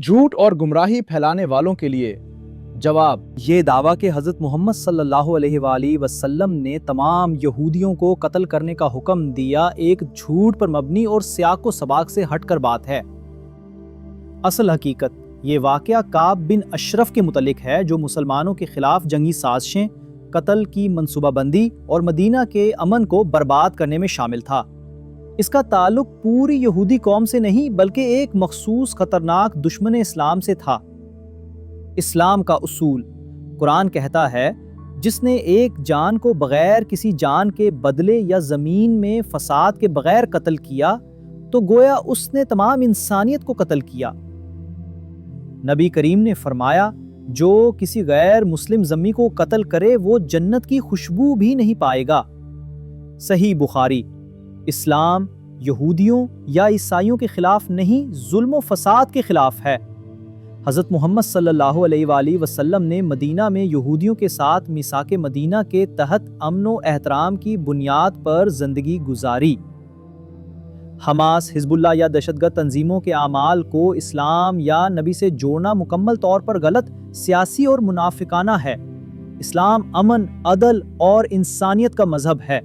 جھوٹ اور گمراہی پھیلانے والوں کے لیے جواب۔ یہ دعویٰ کہ حضرت محمد صلی اللہ علیہ وآلہ وسلم نے تمام یہودیوں کو قتل کرنے کا حکم دیا ایک جھوٹ پر مبنی اور سیاق و سباق سے ہٹ کر بات ہے۔ اصل حقیقت یہ واقعہ کعب بن اشرف کے متعلق ہے، جو مسلمانوں کے خلاف جنگی سازشیں، قتل کی منصوبہ بندی اور مدینہ کے امن کو برباد کرنے میں شامل تھا۔ اس کا تعلق پوری یہودی قوم سے نہیں بلکہ ایک مخصوص خطرناک دشمن اسلام سے تھا۔ اسلام کا اصول قرآن کہتا ہے، جس نے ایک جان کو بغیر کسی جان کے بدلے یا زمین میں فساد کے بغیر قتل کیا تو گویا اس نے تمام انسانیت کو قتل کیا۔ نبی کریم نے فرمایا، جو کسی غیر مسلم ذمی کو قتل کرے وہ جنت کی خوشبو بھی نہیں پائے گا۔ صحیح بخاری۔ اسلام یہودیوں یا عیسائیوں کے خلاف نہیں، ظلم و فساد کے خلاف ہے۔ حضرت محمد صلی اللہ علیہ وآلہ وسلم نے مدینہ میں یہودیوں کے ساتھ میثاق مدینہ کے تحت امن و احترام کی بنیاد پر زندگی گزاری۔ حماس، حزب اللہ یا دہشت گرد تنظیموں کے اعمال کو اسلام یا نبی سے جوڑنا مکمل طور پر غلط، سیاسی اور منافقانہ ہے۔ اسلام امن، عدل اور انسانیت کا مذہب ہے۔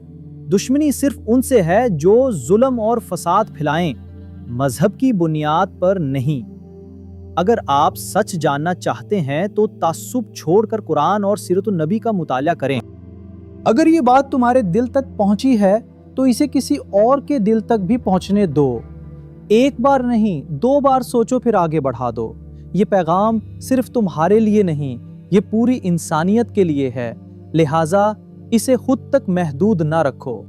دشمنی صرف ان سے ہے جو ظلم اور فساد پھیلائیں، مذہب کی بنیاد پر نہیں۔ اگر آپ سچ جاننا چاہتے ہیں تو تعصب چھوڑ کر قرآن اور سیرت النبی کا مطالعہ کریں۔ اگر یہ بات تمہارے دل تک پہنچی ہے تو اسے کسی اور کے دل تک بھی پہنچنے دو۔ ایک بار نہیں، 2 بار سوچو پھر آگے بڑھا دو۔ یہ پیغام صرف تمہارے لیے نہیں، یہ پوری انسانیت کے لیے ہے، لہٰذا اسے خود تک محدود نہ رکھو۔